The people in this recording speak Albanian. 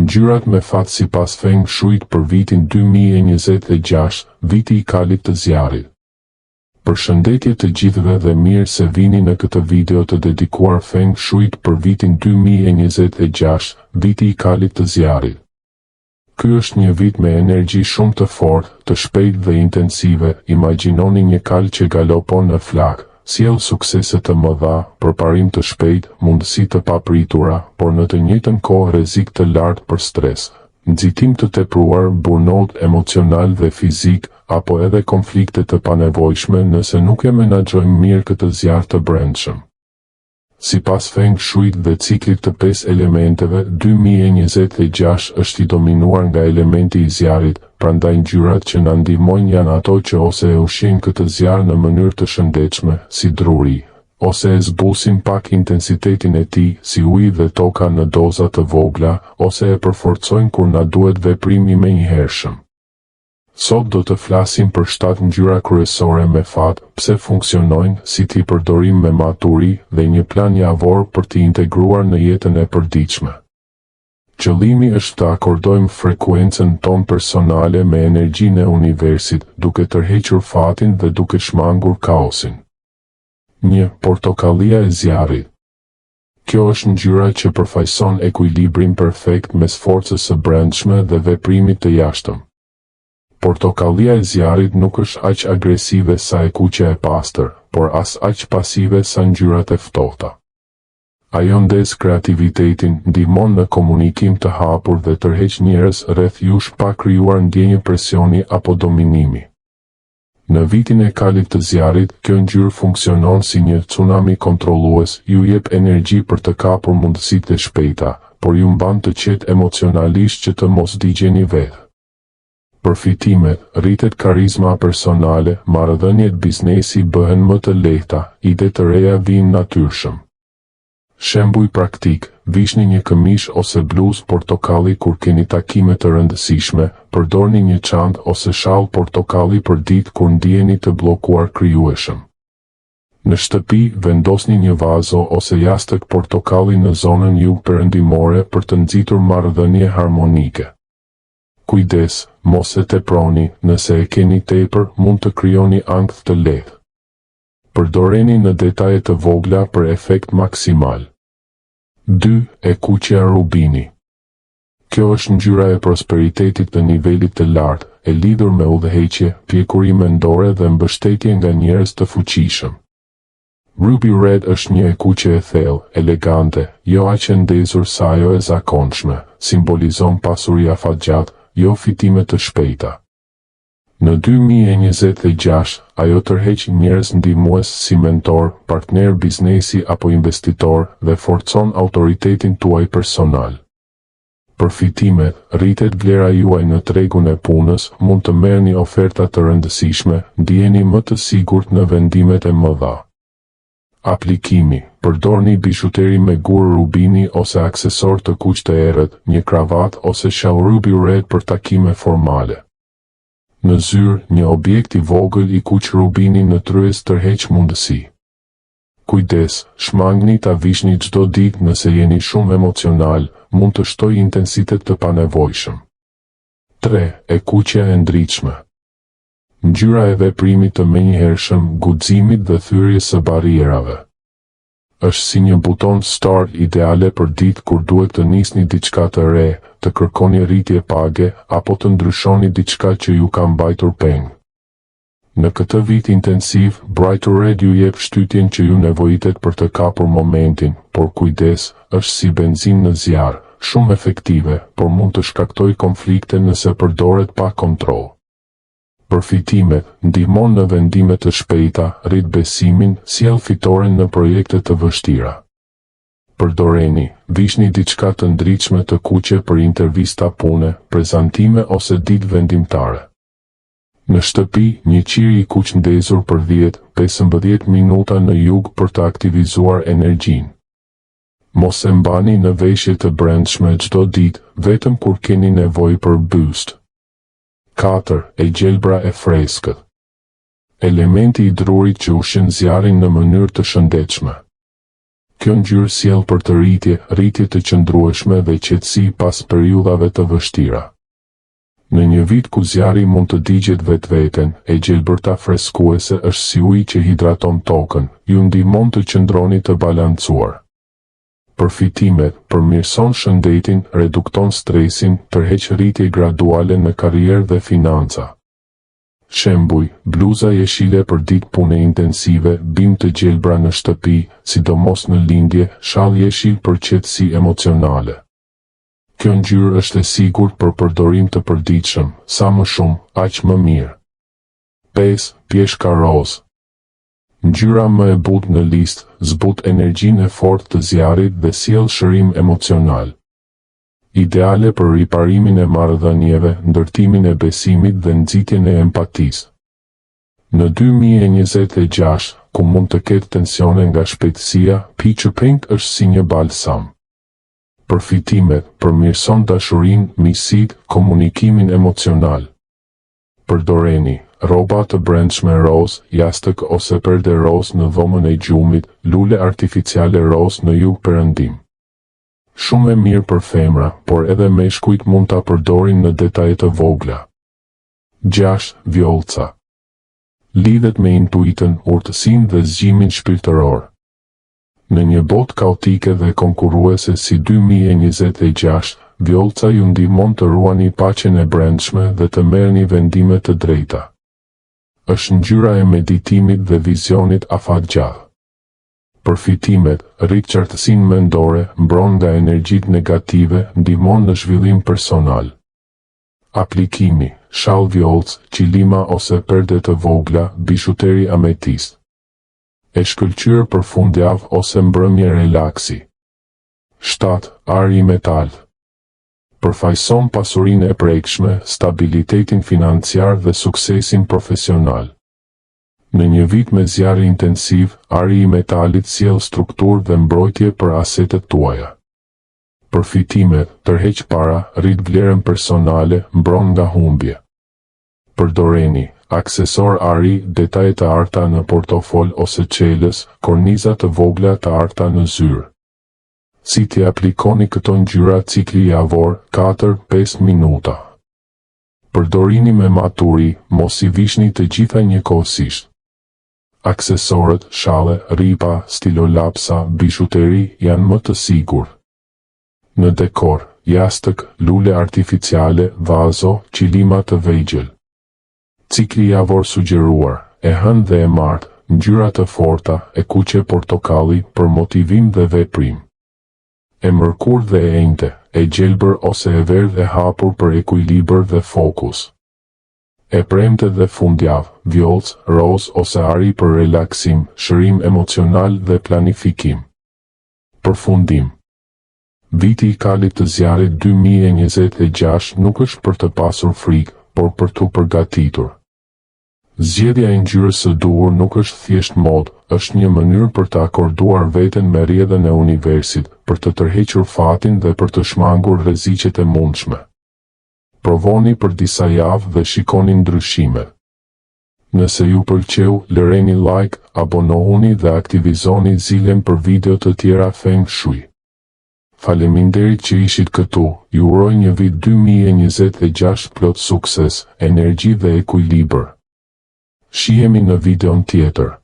Ngjyrat me fat sipas Feng Shuit për vitin 2026, viti I kalit të zjarrit. Përshëndetje të gjithëve dhe mirë se vini në këtë video të dedikuar Feng Shuit për vitin 2026, viti I kalit të zjarrit. Ky është një vit me energji shumë të fortë, të shpejtë dhe intensive. Imagjinoni një kal që galopon në flak, sjell suksese të mëdha, përparim të shpejtë, mundësi të papritura, por në të njëjtën kohë rrezik të lartë për stres, nxitim të tepruar, burnout emocional dhe fizik, apo edhe konflikte të panevojshme nëse nuk e menaxhojmë mirë këtë zjarr të brendshëm. Sipas Feng Shuit dhe ciklit të 5 elementeve, 2026 është I dominuar nga elementi I zjarrit, prandaj ngjyrat që na ndihmojnë janë ato që ose e ushqejnë këtë zjarr në mënyrë të shëndetshme, si druri, ose e zbusin pak intensitetin e tij, si uji dhe toka në doza të vogla, ose e përforcojnë kur na duhet veprim I menjëhershëm. Sot do të flasim për 7 ngjyra kryesore me fat, pse funksionojnë, si t'i përdorim me maturi dhe një plan javor për t'i integruar në jetën e përditshme. Qëllimi është të akordojmë frekuencën tonë personale me energjinë e universit, duke tërhequr fatin dhe duke shmangur kaosin. 1. Portokallia e zjarrit. Kjo është ngjyra që përfaqëson ekuilibrin perfekt mes forcës së brendshme dhe veprimit të jashtëm. Portokallia e zjarrit nuk është aq agresive sa e kuqja e pastër, por as aq pasive sa ngjyrat e ftohta. Ajo ndes kreativitetin, ndihmon në komunikim të hapur dhe tërheq njerëz rreth jush pa krijuar ndjenjë presioni apo dominimi. Në vitin e kalit të zjarrit, kjo ngjyrë funksionon si një tsunami kontrollues, ju jep energji për të kapur mundësitë e shpejta, por ju mban të qetë emocionalisht që të mos digjeni vetë. Përfitimet, rritet karizma personale, marrëdhëniet biznesi bëhen më të lehta, ide të reja vijnë natyrshëm. Shembull praktik, vishni një këmish ose bluzë portokalli kur keni takime të rëndësishme, përdorni një çantë ose shall portokalli për ditë kur ndiheni të bllokuar krijueshëm. Në shtëpi, vendosni një vazo ose jastëk portokalli në zonën jugperëndimore për të nxitur marrëdhënie harmonike. Kujdes, mos e teproni, nëse e keni tepër, mund të krijoni ankth të lehtë. Përdoreni në detaje të vogla për efekt maksimal. 2. E kuqja rubini. Kjo është ngjyra e prosperitetit të nivelit të lartë, e lidhur me udhëheqje, pjekuri mendore dhe mbështetje nga njerëz të fuqishëm. Ruby Red është një e kuqe e thellë, elegante, jo aq e ndezur sa ajo e zakonshme, simbolizon pasuri afatgjatë, jo fitime të shpejta. Në 2026, ajo tërheq njerëz ndihmues si mentor, partner biznesi apo investitor dhe forcon autoritetin tuaj personal. Përfitimet, rritet vlera juaj në tregun e punës, mund të merrni oferta të rëndësishme, ndiheni më të sigurt në vendimet e mëdha. Aplikimi, përdorni bishuteri me gur rubini ose aksesor të kuq të errët, një kravat ose shall Ruby Red për takime formale. Në zyrë, një objekt I vogël I kuq rubini në tryez tërheq mundësi. Kujdes, shmangni ta vishni çdo ditë nëse jeni shumë emocional, mund të shtojë intensitet të panevojshëm. 3. E kuqja e ndritshme. Ngjyra e veprimit të menjëhershëm, guximit dhe thyrjes së barrierave. Është si një buton start ideale për ditë kur duhet të nisni diçka të re, të kërkoni rritje page, apo të ndryshoni diçka që ju ka mbajtur peng. Në këtë vit intensiv, Bright Red ju jep shtytjen që ju nevojitet për të kapur momentin, por kujdes, është si benzinë në zjarr, shumë efektive, por mund të shkaktojë konflikte nëse përdoret pa kontroll. Përfitimet, ndihmon në vendime të shpejta, rrit besimin, sjell fitoren në projekte të vështira. Përdoreni, vishni diçka të ndritshme të kuqe për intervista pune, prezantime ose ditë vendimtare. Në shtëpi, një qiri I kuq ndezur për 10-15 minuta në jug për të aktivizuar energjinë. Mos e mbani në veshje të brendshme çdo ditë, vetëm kur keni nevojë për boost. 4. E gjelbra e freskët. Elementi I drurit që ushqen zjarrin në mënyrë të shëndetshme. Kjo ngjyrë sjell për të rritje të qëndrueshme dhe qetësi pas periudhave të vështira. Në një vit ku zjarri mund të digjet vetveten, e gjelbërta freskuese është si uji që hidraton tokën, ju ndihmon të qëndroni të balancuar. Përfitimet: përmirëson shëndetin, redukton stresin, tërheq rritje graduale në karrierë dhe financa. Shembuj: bluza jeshile për ditë pune intensive, bim të gjelbra në shtëpi, sidomos në lindje, shall jeshil për qetësi emocionale. Kjo ngjyrë është e sigurt për përdorim të përditshëm, sa më shumë, aq më mirë. 5. Pjeshka roz. Ngjyra më e butë në listë, zbut energjinë e fortë të zjarrit dhe sjell shërim emocional. Ideale për riparimin e marrëdhënieve, ndërtimin e besimit dhe nxitjen e empatisë. Në 2026, ku mund të ketë tensione nga shpejtësia, Peach Pink është si një balsam. Përfitimet: përmirëson dashurinë, miqësitë, komunikimin emocional. Përdoreni rroba të brendshme roz, jastëk ose perde roz në dhomën e gjumit, lule artificiale roz në jug-perëndim. Shumë e mirë për femra, por edhe meshkujt mund ta përdorin në detaje të vogla. 6. Vjollca. Lidhet me intuitën, urtësinë dhe zgjimin shpirtëror. Në një botë kaotike dhe konkurruese si 2026, vjollca ju ndihmon të ruani paqen e brendshme dhe të merrni vendime të drejta. Është ngjyra e meditimit dhe vizionit afatgjallë. Përfitimet: rrit qartësinë mendore, mbron nga energjitë negative, ndihmon në zhvillim personal. Aplikimi: shall vjollc, qilima ose perde të vogla, bishuteri ametist. E shkëlqyer për fundjavë ose mbrëmje relaksi. 7. Ari metal. Përfaqëson pasurinë e prekshme, stabilitetin financiar dhe suksesin profesional. Në një vit me zjarr intensiv, ari i metalit sjell strukturë dhe mbrojtje për asetet tuaja. Përfitimet: tërheq para, rrit vlerën personale, mbron nga humbje. Përdoreni aksesor ari, detaje të arta në portofol ose çelës, korniza të vogla të arta në zyrë. Si t'i aplikoni këto ngjyra cikli javor, 4-5 minuta. Përdorini me maturi, mos i vishni të gjitha njëkohësisht. Aksesorët, shalle, rripa, stilolapsa, bishuteri janë më të sigurt. Në dekor, jastëk, lule artificiale, vazo, qilima të vegjël. Cikli javor sugjeruar: e hënë dhe e martë, ngjyra të forta, e kuqe portokalli për motivim dhe veprim. E mërkur dhe e enjte, e gjelbër ose e verdhë e hapur për ekuilibër dhe fokus. E premte dhe fundjavë, vjollc, roz ose ari për relaksim, shërim emocional dhe planifikim. Përfundim. Viti i kalit të zjarrit 2026 nuk është për të pasur frikë, por për t'u përgatitur. Zgjedhja e ngjyrës së duhur nuk është thjesht modë, është një mënyrë për të akorduar veten me rrjedhën e universit, për të tërhequr fatin dhe për të shmangur rreziqet e mundshme. Provoni për disa javë dhe shikoni ndryshimet. Nëse ju pëlqeu, lëreni like, abonohuni dhe aktivizoni zilën për video të tjera Feng Shui. Faleminderit që ishit këtu, ju uroj një vit 2026 plot sukses, energji dhe ekuilibër. Shihemi në videon tjetër.